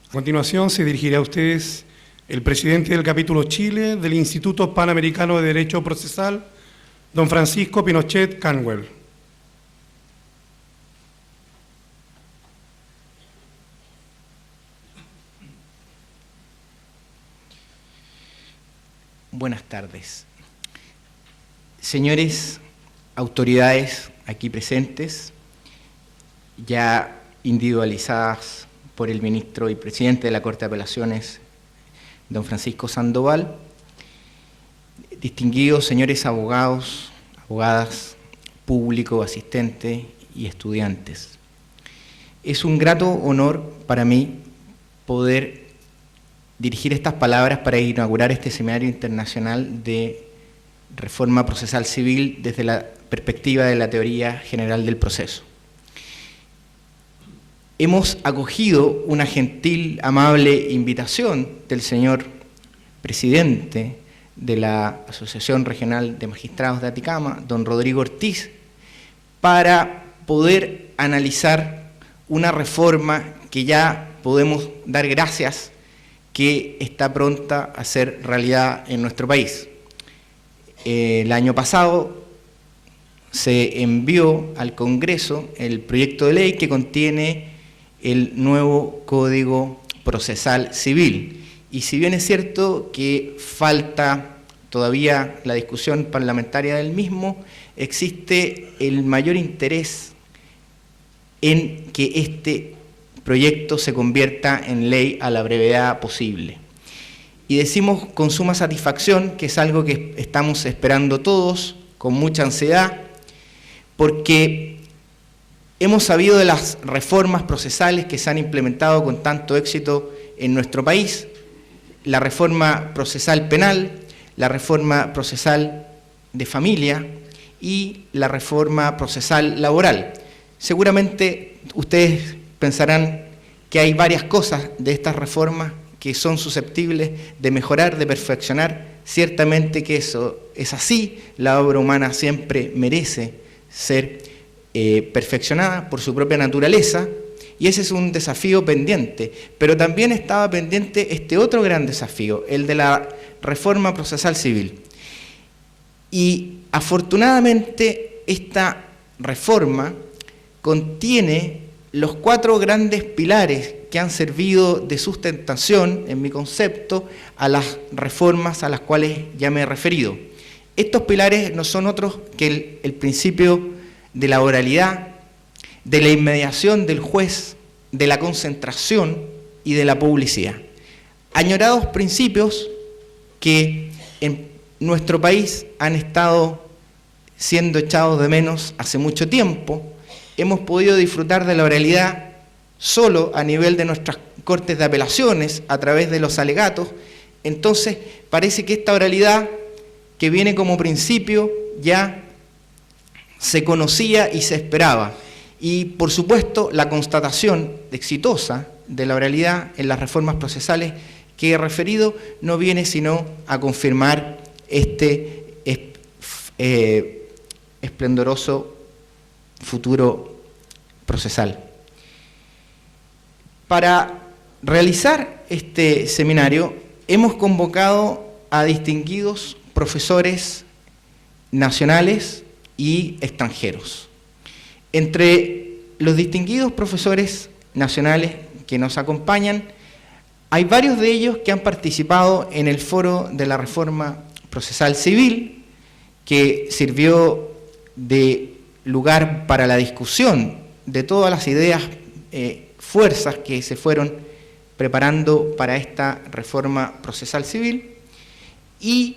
A continuación se dirigirá a ustedes el presidente del capítulo Chile del Instituto Panamericano de Derecho Procesal, don Francisco Pinochet Canwell. Buenas tardes. Señores, autoridades aquí presentes, ya individualizadas por el ministro y presidente de la Corte de Apelaciones, don Francisco Sandoval, distinguidos señores abogados, abogadas, público, asistente y estudiantes. Es un grato honor para mí poder dirigir estas palabras para inaugurar este seminario internacional de reforma procesal civil desde la perspectiva de la teoría general del proceso. Hemos acogido una gentil, amable invitación del señor presidente de la Asociación Regional de Magistrados de Atacama, don Rodrigo Ortiz, para poder analizar una reforma que ya podemos dar gracias que está pronta a ser realidad en nuestro país. El año pasado se envió al Congreso el proyecto de ley que contiene el nuevo Código Procesal Civil. Y si bien es cierto que falta todavía la discusión parlamentaria del mismo, existe el mayor interés en que este proyecto se convierta en ley a la brevedad posible. Y decimos con suma satisfacción que es algo que estamos esperando todos con mucha ansiedad, porque hemos sabido de las reformas procesales que se han implementado con tanto éxito en nuestro país: la reforma procesal penal, la reforma procesal de familia y la reforma procesal laboral. Seguramente ustedes pensarán que hay varias cosas de estas reformas que son susceptibles de mejorar, de perfeccionar. Ciertamente que eso es así, la obra humana siempre merece ser perfeccionada por su propia naturaleza, y ese es un desafío pendiente. Pero también estaba pendiente este otro gran desafío, el de la reforma procesal civil. Y afortunadamente esta reforma contiene los 4 grandes pilares que han servido de sustentación, en mi concepto, a las reformas a las cuales ya me he referido. Estos pilares no son otros que el principio de la oralidad, de la inmediación del juez, de la concentración y de la publicidad. Añorados principios que en nuestro país han estado siendo echados de menos hace mucho tiempo. Hemos podido disfrutar de la oralidad solo a nivel de nuestras cortes de apelaciones, a través de los alegatos. Entonces parece que esta oralidad, que viene como principio, ya se conocía y se esperaba. Y por supuesto la constatación exitosa de la oralidad en las reformas procesales que he referido no viene sino a confirmar este esplendoroso futuro procesal. Para realizar este seminario hemos convocado a distinguidos profesores nacionales y extranjeros. Entre los distinguidos profesores nacionales que nos acompañan, hay varios de ellos que han participado en el foro de la reforma procesal civil, que sirvió de lugar para la discusión de todas las ideas, fuerzas que se fueron preparando para esta reforma procesal civil, y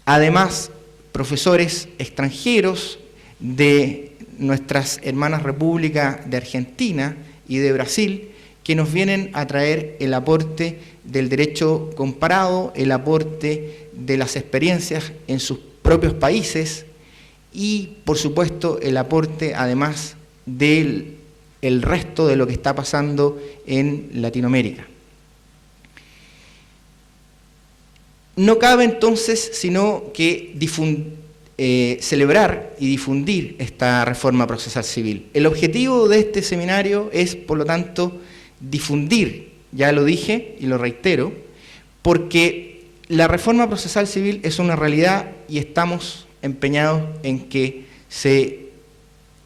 además profesores extranjeros de nuestras hermanas repúblicas de Argentina y de Brasil, que nos vienen a traer el aporte del derecho comparado, el aporte de las experiencias en sus propios países y, por supuesto, el aporte además del resto de lo que está pasando en Latinoamérica. No cabe entonces sino que celebrar y difundir esta reforma procesal civil. El objetivo de este seminario es, por lo tanto, difundir, ya lo dije y lo reitero, porque la reforma procesal civil es una realidad y estamos empeñados en que se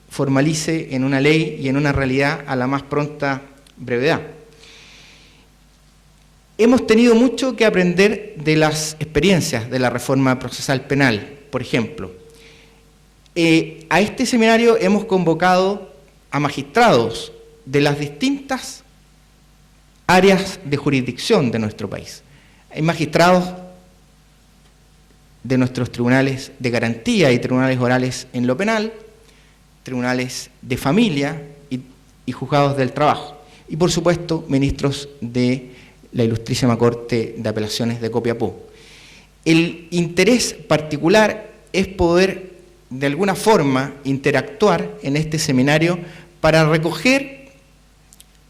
formalice en una ley y en una realidad a la más pronta brevedad. Hemos tenido mucho que aprender de las experiencias de la reforma procesal penal, por ejemplo. A este seminario hemos convocado a magistrados de las distintas áreas de jurisdicción de nuestro país. Hay magistrados de nuestros tribunales de garantía y tribunales orales en lo penal, tribunales de familia y juzgados del trabajo. Y por supuesto, ministros de la Ilustrísima Corte de Apelaciones de Copiapó. El interés particular es poder, de alguna forma, interactuar en este seminario para recoger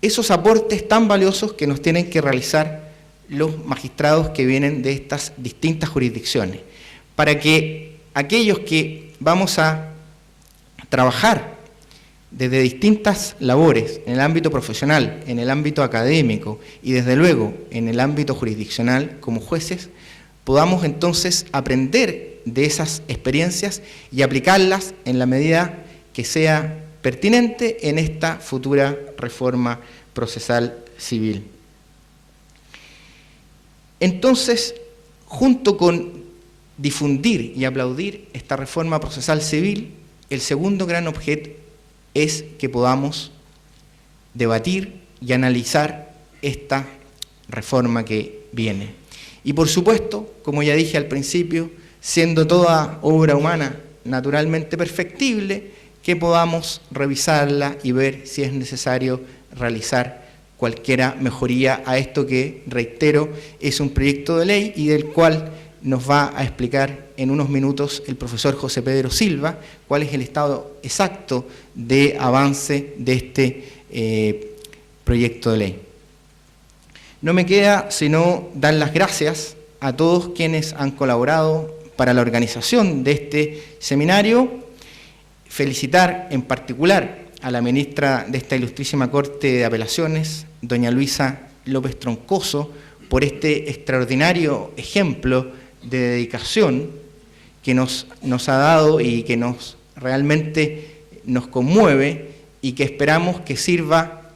esos aportes tan valiosos que nos tienen que realizar los magistrados que vienen de estas distintas jurisdicciones, para que aquellos que vamos a trabajar desde distintas labores, en el ámbito profesional, en el ámbito académico y desde luego en el ámbito jurisdiccional como jueces, podamos entonces aprender de esas experiencias y aplicarlas en la medida que sea pertinente en esta futura reforma procesal civil. Entonces, junto con difundir y aplaudir esta reforma procesal civil, el segundo gran objeto es que podamos debatir y analizar esta reforma que viene. Y por supuesto, como ya dije al principio, siendo toda obra humana naturalmente perfectible, que podamos revisarla y ver si es necesario realizar cualquier mejoría a esto que, reitero, es un proyecto de ley y del cual nos va a explicar en unos minutos el profesor José Pedro Silva cuál es el estado exacto de avance de este proyecto de ley. No me queda sino dar las gracias a todos quienes han colaborado para la organización de este seminario, felicitar en particular a la ministra de esta Ilustrísima Corte de Apelaciones, doña Luisa López Troncoso, por este extraordinario ejemplo de dedicación que nos ha dado y que realmente nos conmueve y que esperamos que sirva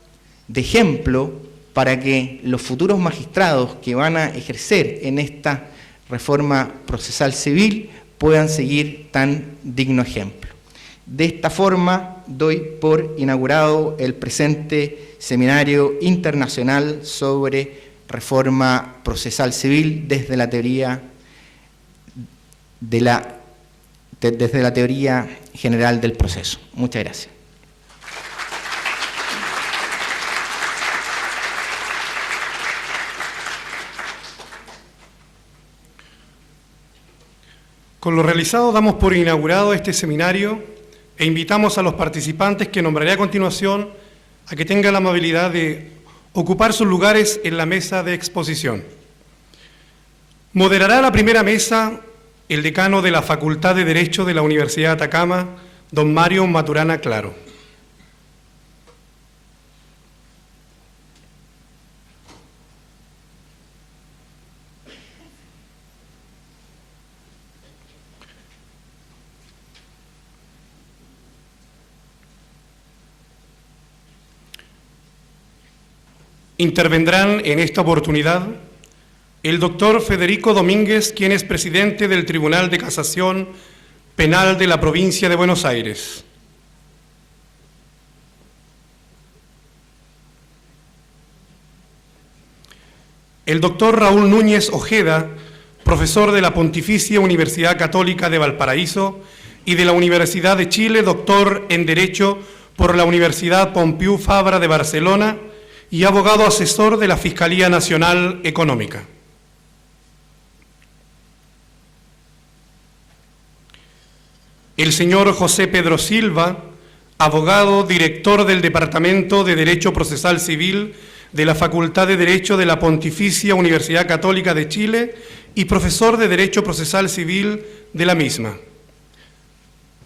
de ejemplo para que los futuros magistrados que van a ejercer en esta reforma procesal civil puedan seguir tan digno ejemplo. De esta forma doy por inaugurado el presente seminario internacional sobre reforma procesal civil desde la teoría desde la teoría general del proceso. Muchas gracias. Con lo realizado damos por inaugurado este seminario e invitamos a los participantes que nombraré a continuación a que tengan la amabilidad de ocupar sus lugares en la mesa de exposición. Moderará la primera mesa el decano de la Facultad de Derecho de la Universidad de Atacama, don Mario Maturana Claro. Intervendrán en esta oportunidad el doctor Federico Domínguez, quien es presidente del Tribunal de Casación Penal de la provincia de Buenos Aires. El doctor Raúl Núñez Ojeda, profesor de la Pontificia Universidad Católica de Valparaíso y de la Universidad de Chile, doctor en Derecho por la Universidad Pompeu Fabra de Barcelona y abogado asesor de la Fiscalía Nacional Económica. El señor José Pedro Silva, abogado, director del Departamento de Derecho Procesal Civil de la Facultad de Derecho de la Pontificia Universidad Católica de Chile y profesor de Derecho Procesal Civil de la misma.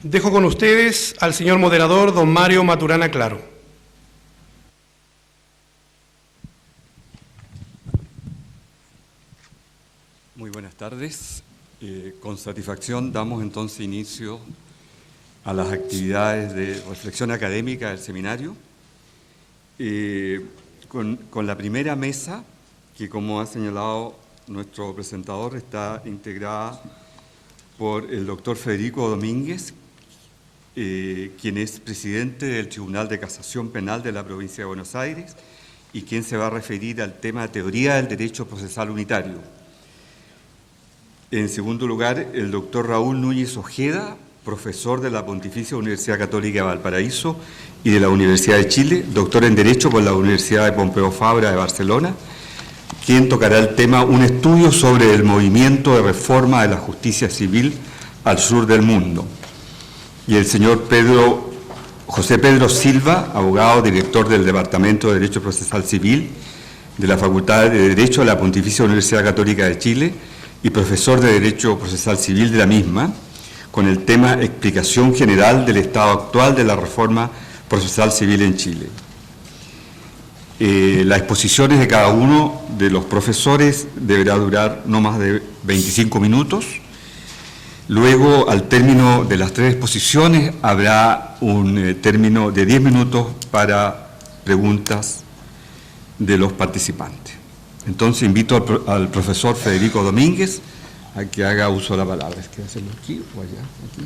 Dejo con ustedes al señor moderador, don Mario Maturana Claro. Muy buenas tardes. Con satisfacción damos entonces inicio a las actividades de reflexión académica del seminario, con la primera mesa, que como ha señalado nuestro presentador, está integrada por el doctor Federico Domínguez, quien es presidente del Tribunal de Casación Penal de la provincia de Buenos Aires y quien se va a referir al tema de teoría del derecho procesal unitario. En segundo lugar, el doctor Raúl Núñez Ojeda, profesor de la Pontificia Universidad Católica de Valparaíso y de la Universidad de Chile, doctor en Derecho por la Universidad de Pompeu Fabra de Barcelona, quien tocará el tema Un estudio sobre el movimiento de reforma de la justicia civil al sur del mundo. Y el señor José Pedro Silva, abogado, director del Departamento de Derecho Procesal Civil de la Facultad de Derecho de la Pontificia Universidad Católica de Chile y profesor de Derecho Procesal Civil de la misma, con el tema Explicación general del estado actual de la reforma procesal civil en Chile. Las exposiciones de cada uno de los profesores deberá durar no más de 25 minutos. Luego, al término de las 3 exposiciones, habrá un término de 10 minutos para preguntas de los participantes. Entonces invito al profesor Federico Domínguez a que haga uso de la palabra. ¿Es que hacerlo aquí o allá? Aquí.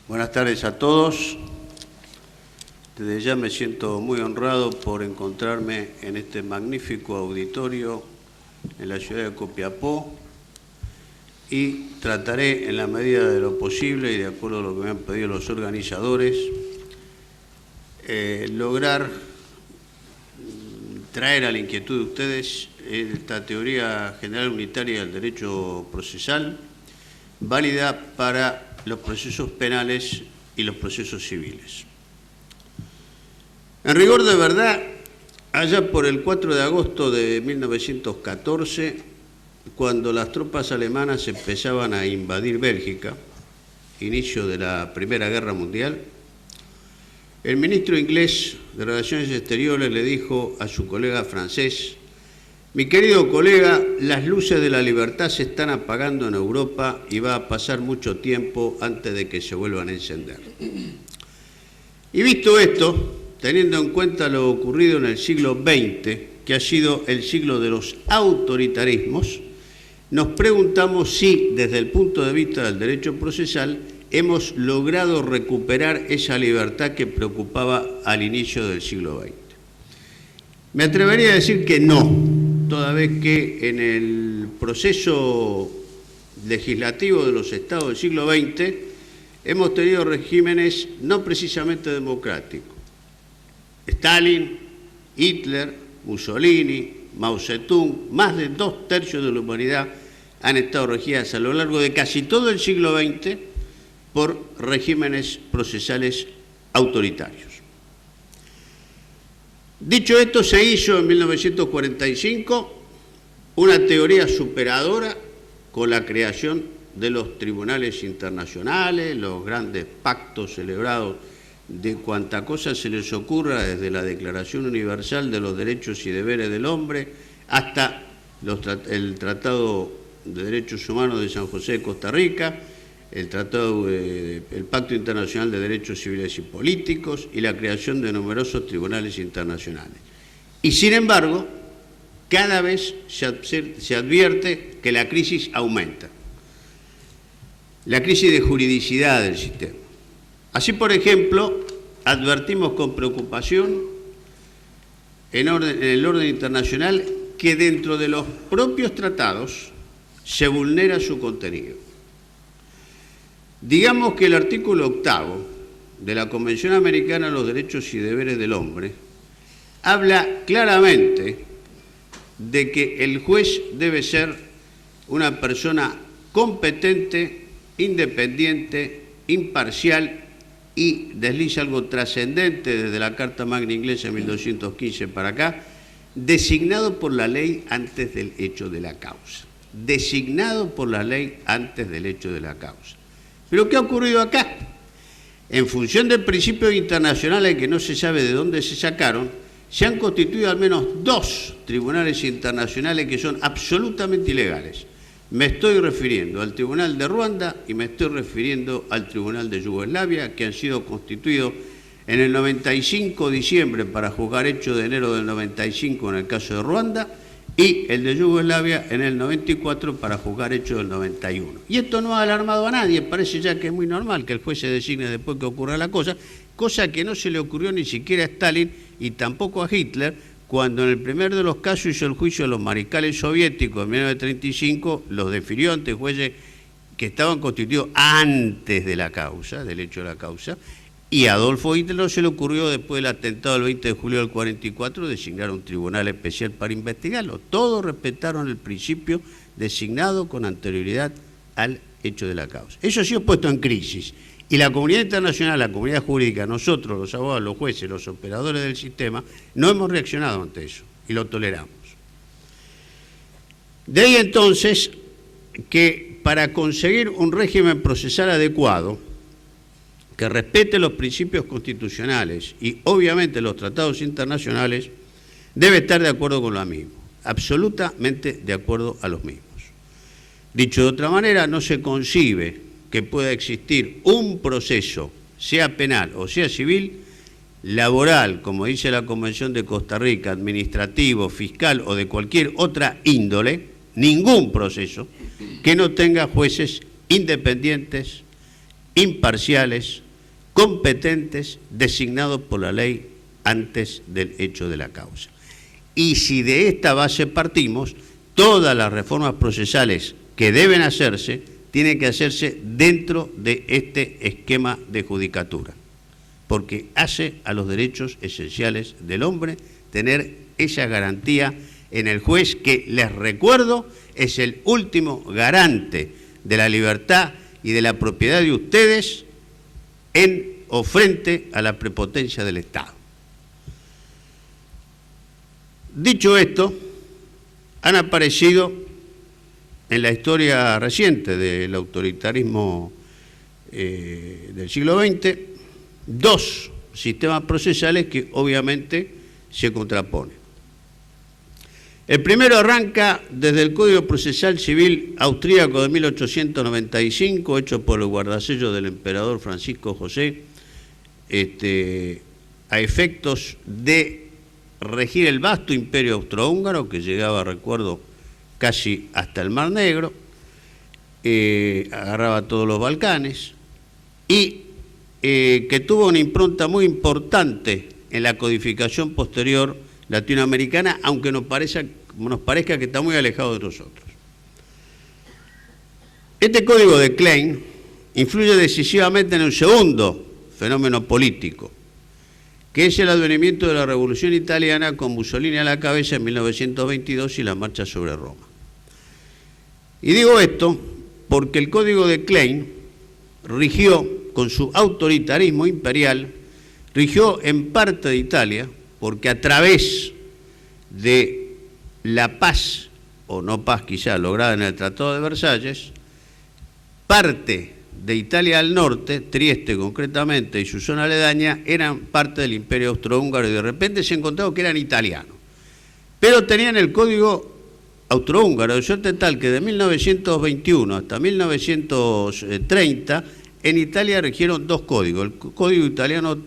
Buenas tardes a todos. Desde ya me siento muy honrado por encontrarme en este magnífico auditorio en la ciudad de Copiapó y trataré en la medida de lo posible y de acuerdo a lo que me han pedido los organizadores, lograr traer a la inquietud de ustedes esta teoría general unitaria del derecho procesal, válida para los procesos penales y los procesos civiles. En rigor de verdad, allá por el 4 de agosto de 1914, cuando las tropas alemanas empezaban a invadir Bélgica, inicio de la Primera Guerra Mundial, el ministro inglés de Relaciones Exteriores le dijo a su colega francés: mi querido colega, las luces de la libertad se están apagando en Europa y va a pasar mucho tiempo antes de que se vuelvan a encender. Y visto esto, teniendo en cuenta lo ocurrido en el siglo XX, que ha sido el siglo de los autoritarismos, nos preguntamos si, desde el punto de vista del derecho procesal, hemos logrado recuperar esa libertad que preocupaba al inicio del siglo XX. Me atrevería a decir que no, toda vez que en el proceso legislativo de los estados del siglo XX hemos tenido regímenes no precisamente democráticos. Stalin, Hitler, Mussolini, Mao Zedong, más de 2/3 de la humanidad han estado regidas a lo largo de casi todo el siglo XX por regímenes procesales autoritarios. Dicho esto, se hizo en 1945 una teoría superadora con la creación de los tribunales internacionales, los grandes pactos celebrados de cuanta cosa se les ocurra, desde la Declaración Universal de los Derechos y Deberes del Hombre hasta el Tratado de Derechos Humanos de San José de Costa Rica, el Pacto Internacional de Derechos Civiles y Políticos y la creación de numerosos tribunales internacionales. Y sin embargo, cada vez se advierte que la crisis aumenta, la crisis de juridicidad del sistema. Así, por ejemplo, advertimos con preocupación en el orden internacional que dentro de los propios tratados se vulnera su contenido. Digamos que el artículo 8 de la Convención Americana de los Derechos y Deberes del Hombre habla claramente de que el juez debe ser una persona competente, independiente, imparcial y desliza algo trascendente desde la Carta Magna Inglesa de 1215 para acá, designado por la ley antes del hecho de la causa. designado por la ley antes del hecho de la causa. ¿Pero qué ha ocurrido acá? En función de principios internacionales que no se sabe de dónde se sacaron, se han constituido al menos 2 tribunales internacionales que son absolutamente ilegales. Me estoy refiriendo al Tribunal de Ruanda y me estoy refiriendo al Tribunal de Yugoslavia, que han sido constituidos en el 95 de diciembre para juzgar hechos de enero del 95 en el caso de Ruanda, y el de Yugoslavia en el 94 para juzgar hechos del 91. Y esto no ha alarmado a nadie, parece ya que es muy normal que el juez se designe después que ocurra la cosa que no se le ocurrió ni siquiera a Stalin y tampoco a Hitler, cuando en el primer de los casos hizo el juicio de los mariscales soviéticos en 1935, los defirió ante jueces que estaban constituidos antes de la causa, del hecho de la causa, y a Adolfo Hitler no se le ocurrió después del atentado del 20 de julio del 44 designar un tribunal especial para investigarlo. Todos respetaron el principio designado con anterioridad al hecho de la causa. Eso ha sido puesto en crisis. Y la comunidad internacional, la comunidad jurídica, nosotros, los abogados, los jueces, los operadores del sistema, no hemos reaccionado ante eso y lo toleramos. De ahí entonces que para conseguir un régimen procesal adecuado, que respete los principios constitucionales y obviamente los tratados internacionales, debe estar de acuerdo con lo mismo, absolutamente de acuerdo a los mismos. Dicho de otra manera, no se concibe que pueda existir un proceso, sea penal o sea civil, laboral, como dice la Convención de Costa Rica, administrativo, fiscal o de cualquier otra índole, ningún proceso que no tenga jueces independientes, imparciales, competentes, designados por la ley antes del hecho de la causa. Y si de esta base partimos, todas las reformas procesales que deben hacerse, tienen que hacerse dentro de este esquema de judicatura, porque hace a los derechos esenciales del hombre tener esa garantía en el juez que, les recuerdo, es el último garante de la libertad y de la propiedad de ustedes en o frente a la prepotencia del Estado. Dicho esto, han aparecido en la historia reciente del autoritarismo del siglo XX 2 sistemas procesales que obviamente se contraponen. El primero arranca desde el Código Procesal Civil austríaco de 1895, hecho por el guardasello del emperador Francisco José, a efectos de regir el vasto imperio austrohúngaro, que llegaba, recuerdo, casi hasta el Mar Negro, agarraba todos los Balcanes, y que tuvo una impronta muy importante en la codificación posterior latinoamericana, aunque nos parezca que está muy alejado de nosotros. Este código de Klein influye decisivamente en un segundo fenómeno político, que es el advenimiento de la Revolución Italiana con Mussolini a la cabeza en 1922 y la marcha sobre Roma. Y digo esto porque el código de Klein rigió, con su autoritarismo imperial, rigió en parte de Italia, porque a través de la paz, o no paz quizá, lograda en el Tratado de Versalles, parte de Italia al norte, Trieste concretamente, y su zona aledaña, eran parte del Imperio Austrohúngaro, y de repente se encontró que eran italianos. Pero tenían el código austrohúngaro, de suerte tal que de 1921 hasta 1930, en Italia rigieron 2 códigos, el código italiano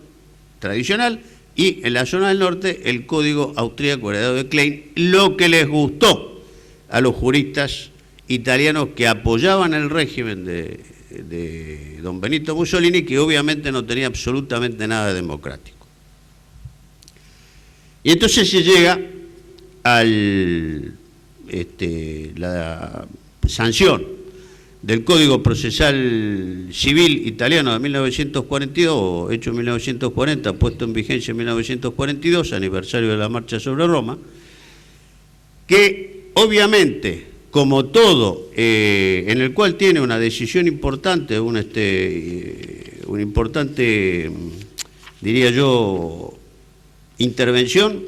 tradicional y en la zona del norte el código austríaco heredado de Klein, lo que les gustó a los juristas italianos que apoyaban el régimen de don Benito Mussolini, que obviamente no tenía absolutamente nada de democrático. Y entonces se llega a la sanción del Código Procesal Civil Italiano de 1942, hecho en 1940, puesto en vigencia en 1942, aniversario de la marcha sobre Roma, que obviamente, como todo, en el cual tiene una decisión importante, una importante, diría yo, intervención,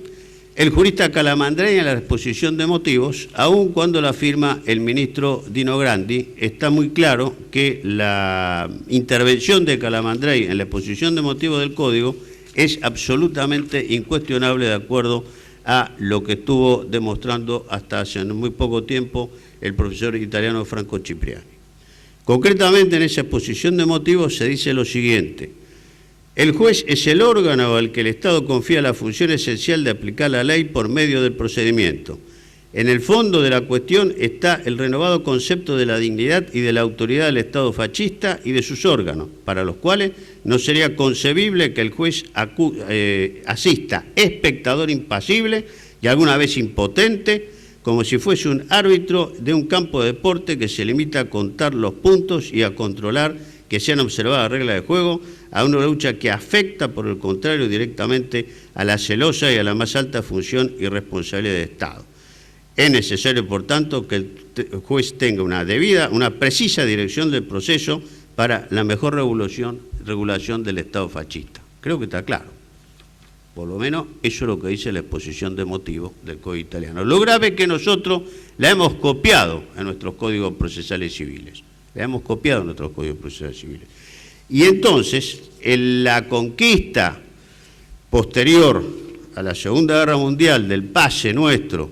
el jurista Calamandrei en la exposición de motivos, aun cuando la firma el ministro Dino Grandi, está muy claro que la intervención de Calamandrei en la exposición de motivos del Código es absolutamente incuestionable de acuerdo a lo que estuvo demostrando hasta hace muy poco tiempo el profesor italiano Franco Cipriani. Concretamente, en esa exposición de motivos se dice lo siguiente: el juez es el órgano al que el Estado confía la función esencial de aplicar la ley por medio del procedimiento. En el fondo de la cuestión está el renovado concepto de la dignidad y de la autoridad del Estado fascista y de sus órganos, para los cuales no sería concebible que el juez asista espectador impasible y alguna vez impotente, como si fuese un árbitro de un campo de deporte que se limita a contar los puntos y a controlar que sean observadas reglas de juego, a una lucha que afecta, por el contrario, directamente a la celosa y a la más alta función y responsabilidad del Estado. Es necesario, por tanto, que el juez tenga una precisa dirección del proceso para la mejor regulación del Estado fascista. Creo que está claro. Por lo menos eso es lo que dice la exposición de motivos del Código italiano. Lo grave es que nosotros la hemos copiado en nuestros códigos procesales civiles. Y entonces, en la conquista posterior a la Segunda Guerra Mundial del pase nuestro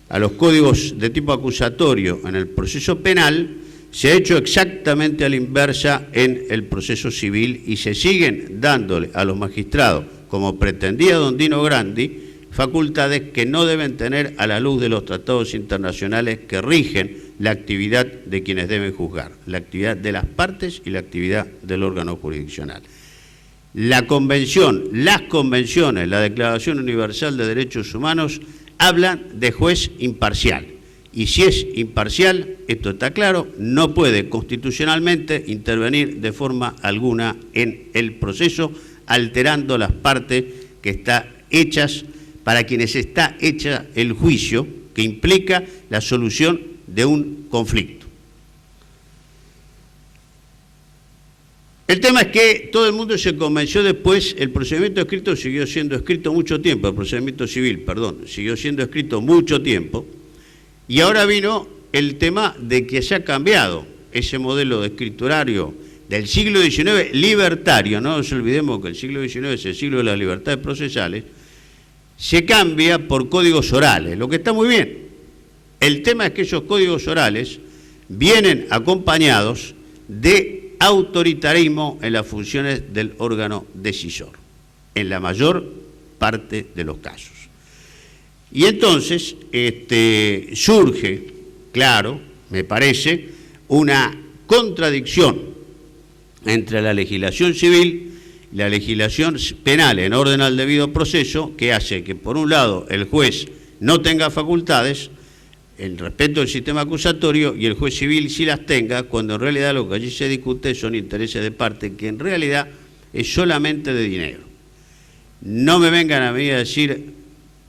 a los códigos de tipo acusatorio en el proceso penal, se ha hecho exactamente a la inversa en el proceso civil y se siguen dándole a los magistrados, como pretendía don Dino Grandi, facultades que no deben tener a la luz de los tratados internacionales que rigen la actividad de quienes deben juzgar, la actividad de las partes y la actividad del órgano jurisdiccional. La convención, las convenciones, la Declaración Universal de Derechos Humanos hablan de juez imparcial. Y si es imparcial, esto está claro, no puede constitucionalmente intervenir de forma alguna en el proceso, alterando las partes que están hechas, para quienes está hecha el juicio, que implica la solución de un conflicto. El tema es que todo el mundo se convenció después, el procedimiento escrito siguió siendo escrito mucho tiempo, el procedimiento civil, perdón, siguió siendo escrito mucho tiempo, y ahora vino el tema de que se ha cambiado ese modelo de escriturario del siglo XIX libertario, no nos olvidemos que el siglo XIX es el siglo de las libertades procesales, se cambia por códigos orales, lo que está muy bien. El tema es que esos códigos orales vienen acompañados de autoritarismo en las funciones del órgano decisor, en la mayor parte de los casos. Y entonces surge, claro, me parece, una contradicción entre la legislación civil y la legislación penal en orden al debido proceso, que hace que, por un lado, el juez no tenga facultades en respeto del sistema acusatorio y el juez civil sí las tenga, cuando en realidad lo que allí se discute son intereses de parte, que en realidad es solamente de dinero. No me vengan a mí a decir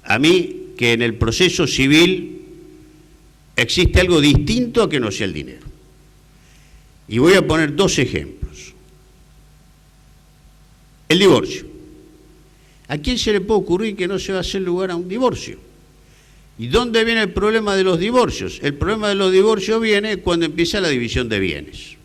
a mí que en el proceso civil existe algo distinto a que no sea el dinero. Y voy a poner dos ejemplos. El divorcio. ¿A quién se le puede ocurrir que no se va a hacer lugar a un divorcio? ¿Y dónde viene el problema de los divorcios? El problema de los divorcios viene cuando empieza la división de bienes.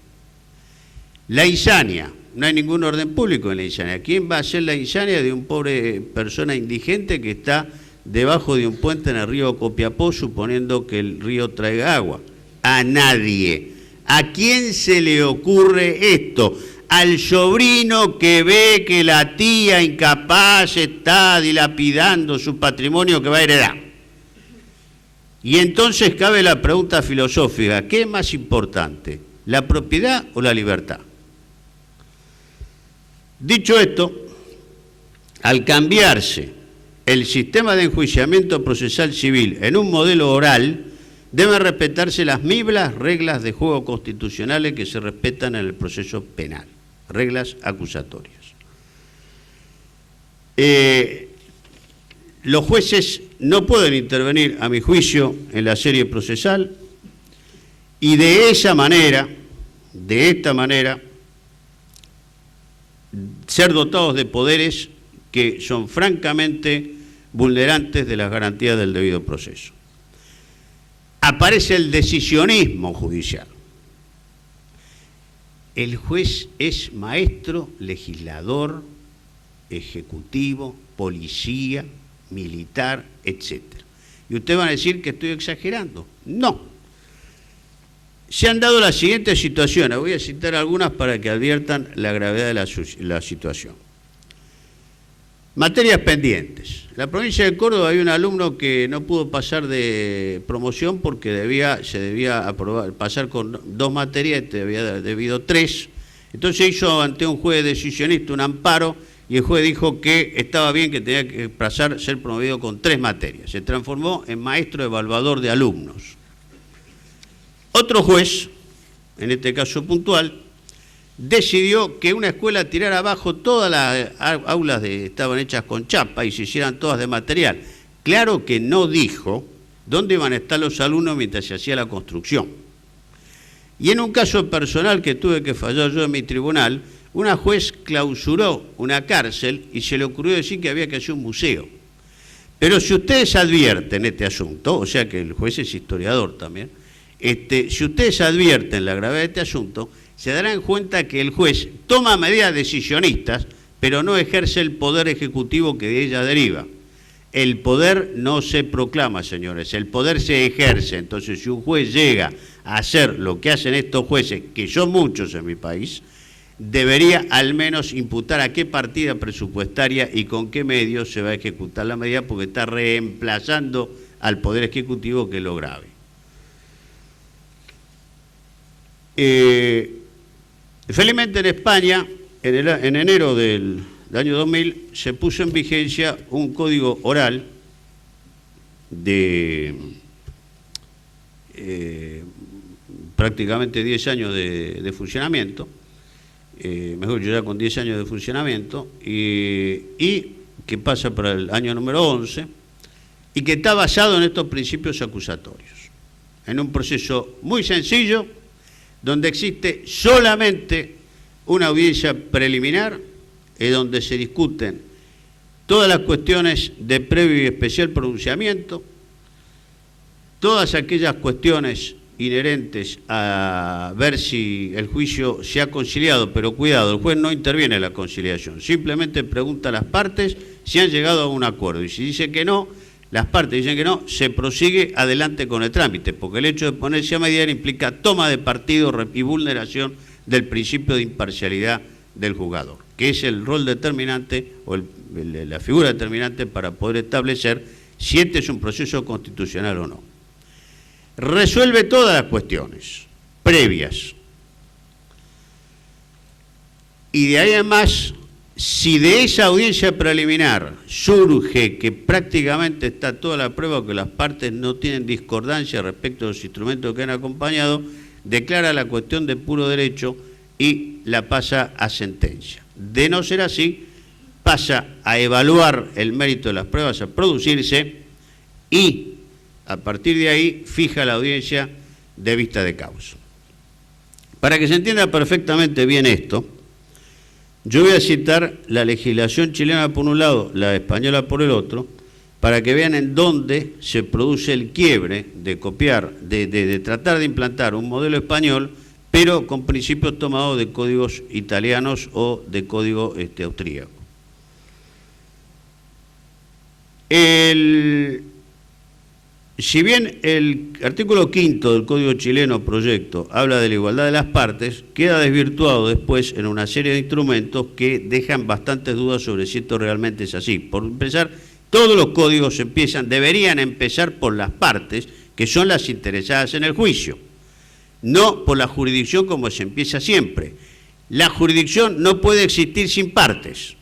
La insania. No hay ningún orden público en la insania. ¿Quién va a hacer la insania de un pobre persona indigente que está debajo de un puente en el río Copiapó, suponiendo que el río traiga agua? A nadie. ¿A quién se le ocurre esto? Al sobrino que ve que la tía incapaz está dilapidando su patrimonio que va a heredar. Y entonces cabe la pregunta filosófica: ¿qué es más importante, la propiedad o la libertad? Dicho esto, al cambiarse el sistema de enjuiciamiento procesal civil en un modelo oral, deben respetarse las mismas reglas de juego constitucionales que se respetan en el proceso penal, reglas acusatorias. Los jueces no pueden intervenir, a mi juicio, en la serie procesal, y de esta manera, ser dotados de poderes que son francamente vulnerantes de las garantías del debido proceso. Aparece el decisionismo judicial. El juez es maestro, legislador, ejecutivo, policía, militar, etc. Y ustedes van a decir que estoy exagerando. No. Se han dado las siguientes situaciones. Voy a citar algunas para que adviertan la gravedad de la situación. Materias pendientes. En la provincia de Córdoba había un alumno que no pudo pasar de promoción porque se debía pasar con 2 materias y te había debido 3. Entonces hizo ante un juez decisionista un amparo y el juez dijo que estaba bien, que tenía que ser promovido con 3 materias. Se transformó en maestro evaluador de alumnos. Otro juez, en este caso puntual, decidió que una escuela tirara abajo todas las aulas estaban hechas con chapa y se hicieran todas de material. Claro que no dijo dónde iban a estar los alumnos mientras se hacía la construcción. Y en un caso personal que tuve que fallar yo en mi tribunal, una juez clausuró una cárcel y se le ocurrió decir que había que hacer un museo. Pero si ustedes advierten este asunto, o sea que el juez es historiador también, si ustedes advierten la gravedad de este asunto, se darán cuenta que el juez toma medidas decisionistas, pero no ejerce el poder ejecutivo que de ella deriva. El poder no se proclama, señores, el poder se ejerce. Entonces, si un juez llega a hacer lo que hacen estos jueces, que son muchos en mi país, debería al menos imputar a qué partida presupuestaria y con qué medios se va a ejecutar la medida, porque está reemplazando al poder ejecutivo, que es lo grave. Felizmente en España, en enero del año 2000, se puso en vigencia un código oral de prácticamente 10 años de funcionamiento, mejor yo ya con 10 años de funcionamiento, y que pasa para el año número 11, y que está basado en estos principios acusatorios, en un proceso muy sencillo, donde existe solamente una audiencia preliminar, donde se discuten todas las cuestiones de previo y especial pronunciamiento, todas aquellas cuestiones inherentes a ver si el juicio se ha conciliado, pero cuidado, el juez no interviene en la conciliación, simplemente pregunta a las partes si han llegado a un acuerdo, y si dice que no, las partes dicen que no, se prosigue adelante con el trámite, porque el hecho de ponerse a mediar implica toma de partido y vulneración del principio de imparcialidad del juzgador, que es el rol determinante o la figura determinante para poder establecer si este es un proceso constitucional o no. Resuelve todas las cuestiones previas. Y de ahí además, si de esa audiencia preliminar surge que prácticamente está toda la prueba o que las partes no tienen discordancia respecto a los instrumentos que han acompañado, declara la cuestión de puro derecho y la pasa a sentencia. De no ser así, pasa a evaluar el mérito de las pruebas a producirse y a partir de ahí fija la audiencia de vista de causa. Para que se entienda perfectamente bien esto, yo voy a citar la legislación chilena por un lado, la española por el otro, para que vean en dónde se produce el quiebre de copiar, de tratar de implantar un modelo español, pero con principios tomados de códigos italianos o de código austríaco. Si bien el artículo 5 del Código Chileno Proyecto habla de la igualdad de las partes, queda desvirtuado después en una serie de instrumentos que dejan bastantes dudas sobre si esto realmente es así. Por empezar, todos los códigos deberían empezar por las partes, que son las interesadas en el juicio, no por la jurisdicción como se empieza siempre. La jurisdicción no puede existir sin partes.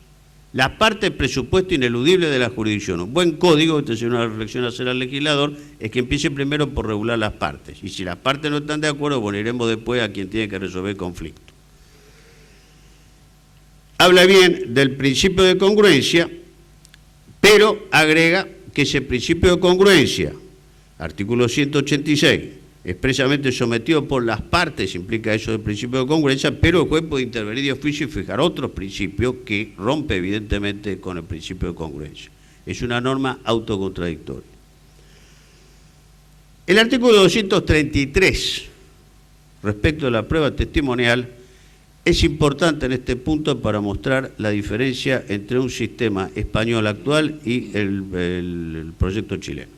Las partes, presupuesto ineludible de la jurisdicción. Un buen código, esta es una reflexión a hacer al legislador, es que empiece primero por regular las partes. Y si las partes no están de acuerdo, bueno, iremos después a quien tiene que resolver el conflicto. Habla bien del principio de congruencia, pero agrega que ese principio de congruencia, artículo 186, expresamente sometido por las partes, implica eso del principio de congruencia, pero el juez puede intervenir de oficio y fijar otros principios que rompe evidentemente con el principio de congruencia. Es una norma autocontradictoria. El artículo 233, respecto de la prueba testimonial, es importante en este punto para mostrar la diferencia entre un sistema español actual y el proyecto chileno.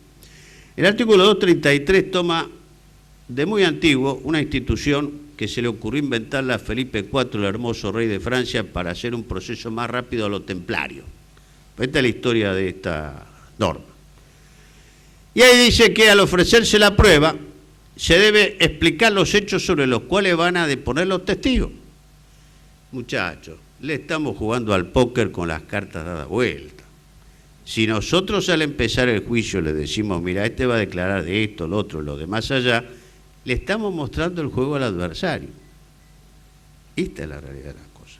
El artículo 233 toma de muy antiguo una institución que se le ocurrió inventarla a Felipe IV, el hermoso rey de Francia, para hacer un proceso más rápido a lo templario. Esta es la historia de esta norma. Y ahí dice que al ofrecerse la prueba se debe explicar los hechos sobre los cuales van a deponer los testigos. Muchachos, le estamos jugando al póker con las cartas dadas vuelta. Si nosotros al empezar el juicio le decimos, mira, este va a declarar de esto, lo otro, lo de más allá, le estamos mostrando el juego al adversario. Esta es la realidad de las cosas.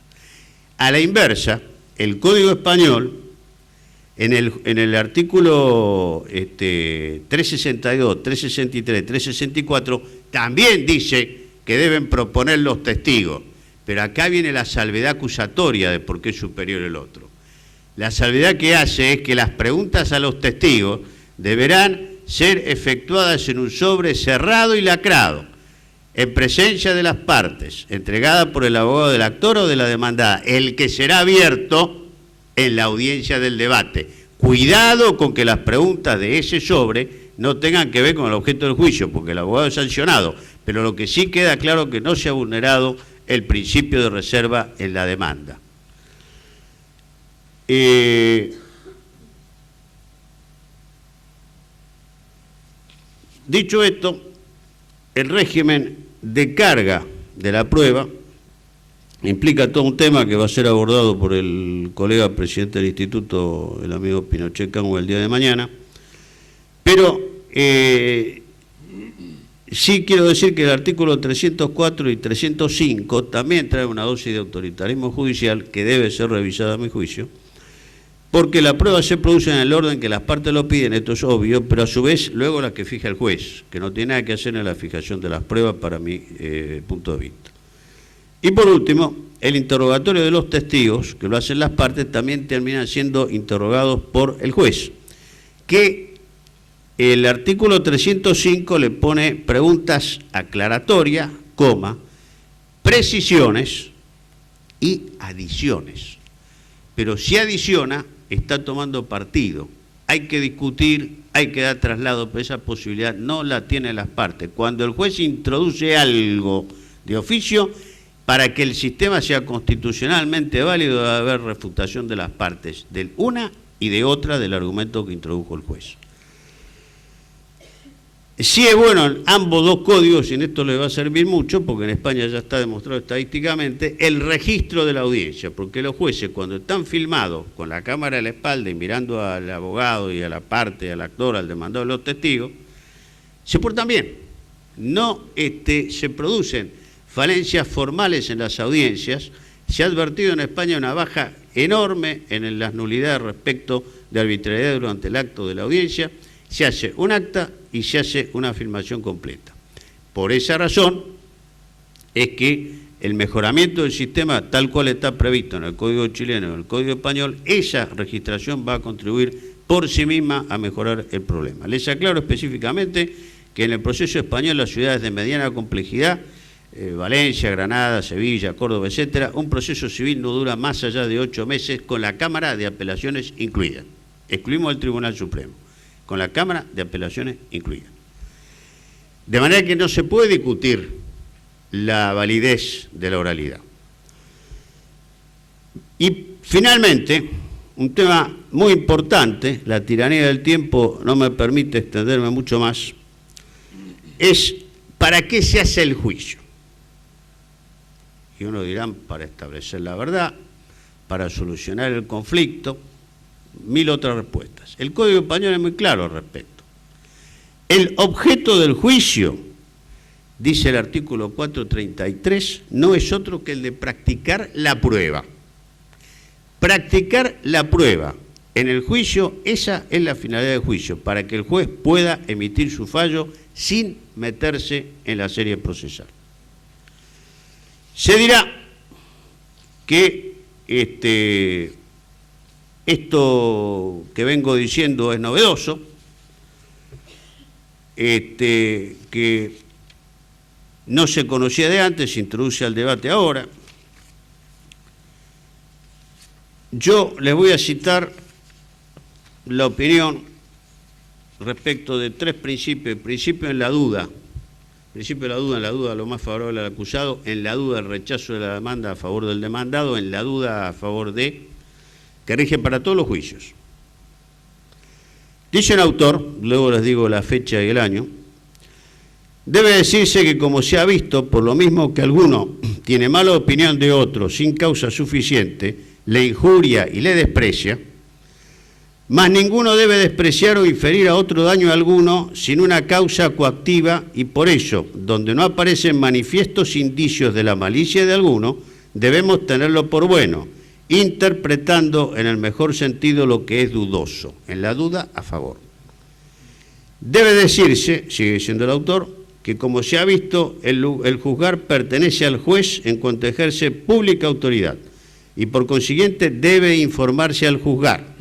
A la inversa, el Código Español, en el artículo 362, 363, 364, también dice que deben proponer los testigos. Pero acá viene la salvedad acusatoria de por qué es superior el otro. La salvedad que hace es que las preguntas a los testigos deberán ser efectuadas en un sobre cerrado y lacrado, en presencia de las partes, entregada por el abogado del actor o de la demandada, el que será abierto en la audiencia del debate. Cuidado con que las preguntas de ese sobre no tengan que ver con el objeto del juicio, porque el abogado es sancionado, pero lo que sí queda claro es que no se ha vulnerado el principio de reserva en la demanda. Dicho esto, el régimen de carga de la prueba implica todo un tema que va a ser abordado por el colega presidente del instituto, el amigo Pinochet Cango, el día de mañana, pero sí quiero decir que el artículo 304 y 305 también trae una dosis de autoritarismo judicial que debe ser revisada a mi juicio, porque la prueba se produce en el orden que las partes lo piden, esto es obvio, pero a su vez luego la que fija el juez, que no tiene nada que hacer en la fijación de las pruebas para mi punto de vista. Y por último, el interrogatorio de los testigos, que lo hacen las partes, también terminan siendo interrogados por el juez, que el artículo 305 le pone preguntas aclaratorias, precisiones y adiciones. Pero si adiciona, está tomando partido. Hay que discutir, hay que dar traslado, pero esa posibilidad no la tienen las partes. Cuando el juez introduce algo de oficio, para que el sistema sea constitucionalmente válido debe haber refutación de las partes, de una y de otra del argumento que introdujo el juez. Sí es bueno ambos dos códigos, y en esto les va a servir mucho, porque en España ya está demostrado estadísticamente, el registro de la audiencia, porque los jueces cuando están filmados con la cámara a la espalda y mirando al abogado y a la parte, al actor, al demandado, los testigos, se portan bien. No se producen falencias formales en las audiencias. Se ha advertido en España una baja enorme en las nulidades respecto de arbitrariedad durante el acto de la audiencia. Se hace un acta y se hace una filmación completa. Por esa razón es que el mejoramiento del sistema tal cual está previsto en el Código chileno y en el Código español, esa registración va a contribuir por sí misma a mejorar el problema. Les aclaro específicamente que en el proceso español las ciudades de mediana complejidad, Valencia, Granada, Sevilla, Córdoba, etcétera, un proceso civil no dura más allá de 8 meses con la Cámara de Apelaciones incluida. Excluimos al Tribunal Supremo, con la Cámara de Apelaciones incluida. De manera que no se puede discutir la validez de la oralidad. Y finalmente, un tema muy importante, la tiranía del tiempo no me permite extenderme mucho más, es ¿para qué se hace el juicio? Y uno dirá, para establecer la verdad, para solucionar el conflicto, 1000 otras respuestas. El Código Español es muy claro al respecto. El objeto del juicio, dice el artículo 433, no es otro que el de practicar la prueba. Practicar la prueba en el juicio, esa es la finalidad del juicio, para que el juez pueda emitir su fallo sin meterse en la serie procesal. Se dirá que Esto que vengo diciendo es novedoso, que no se conocía de antes, se introduce al debate ahora. Yo les voy a citar la opinión respecto de tres principios. Principio en la duda. Principio de la duda, en la duda lo más favorable al acusado, en la duda el rechazo de la demanda a favor del demandado, en la duda a favor de, que rige para todos los juicios. Dice el autor, luego les digo la fecha y el año, debe decirse que como se ha visto, por lo mismo que alguno tiene mala opinión de otro sin causa suficiente, le injuria y le desprecia, mas ninguno debe despreciar o inferir a otro daño alguno sin una causa coactiva y por ello, donde no aparecen manifiestos indicios de la malicia de alguno, debemos tenerlo por bueno, interpretando en el mejor sentido lo que es dudoso, en la duda a favor. Debe decirse, sigue diciendo el autor, que como se ha visto, el juzgar pertenece al juez en cuanto ejerce pública autoridad y por consiguiente debe informarse al juzgar,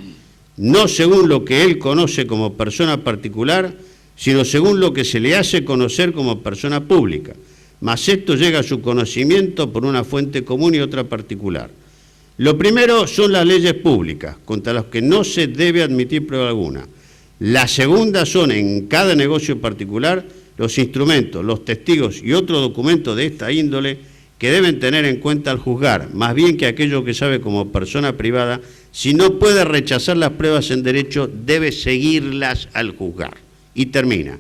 no según lo que él conoce como persona particular, sino según lo que se le hace conocer como persona pública, mas esto llega a su conocimiento por una fuente común y otra particular. Lo primero son las leyes públicas, contra las que no se debe admitir prueba alguna. La segunda son, en cada negocio particular, los instrumentos, los testigos y otros documentos de esta índole que deben tener en cuenta al juzgar, más bien que aquello que sabe como persona privada, si no puede rechazar las pruebas en derecho, debe seguirlas al juzgar. Y termina.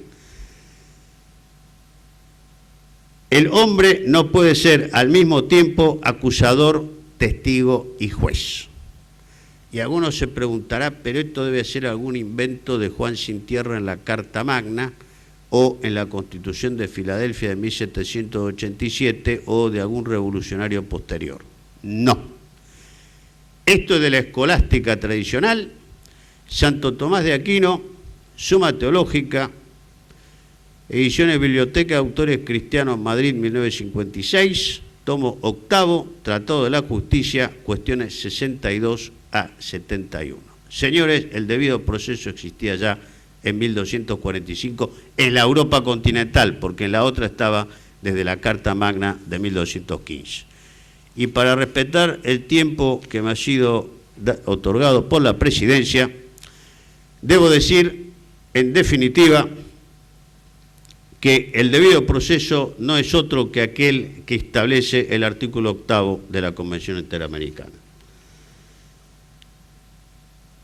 El hombre no puede ser al mismo tiempo acusador, testigo y juez. Y alguno se preguntará, pero esto debe ser algún invento de Juan Sin Tierra en la Carta Magna o en la Constitución de Filadelfia de 1787 o de algún revolucionario posterior. No. Esto es de la escolástica tradicional, Santo Tomás de Aquino, Suma Teológica, Ediciones Biblioteca de Autores Cristianos, Madrid, 1956, tomo octavo, Tratado de la Justicia, cuestiones 62 a 71. Señores, el debido proceso existía ya en 1245 en la Europa continental, porque en la otra estaba desde la Carta Magna de 1215. Y para respetar el tiempo que me ha sido otorgado por la presidencia, debo decir, en definitiva, que el debido proceso no es otro que aquel que establece el artículo 8º de la Convención Interamericana.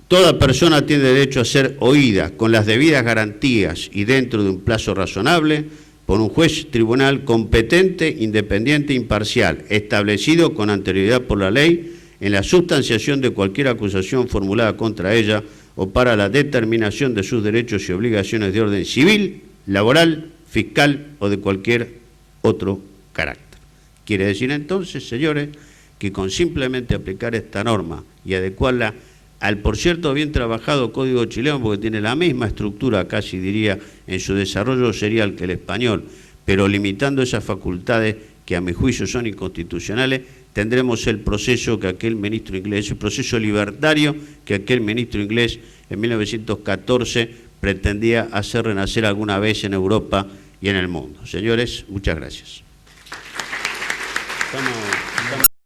Toda persona tiene derecho a ser oída con las debidas garantías y dentro de un plazo razonable por un juez tribunal competente, independiente e imparcial, establecido con anterioridad por la ley en la sustanciación de cualquier acusación formulada contra ella o para la determinación de sus derechos y obligaciones de orden civil, laboral, fiscal o de cualquier otro carácter. Quiere decir entonces, señores, que con simplemente aplicar esta norma y adecuarla al, por cierto, bien trabajado Código chileno, porque tiene la misma estructura, casi diría, en su desarrollo serial que el español, pero limitando esas facultades que a mi juicio son inconstitucionales, tendremos el proceso que aquel ministro inglés, el proceso libertario que aquel ministro inglés en 1914 pretendía hacer renacer alguna vez en Europa y en el mundo. Señores, muchas gracias. Estamos...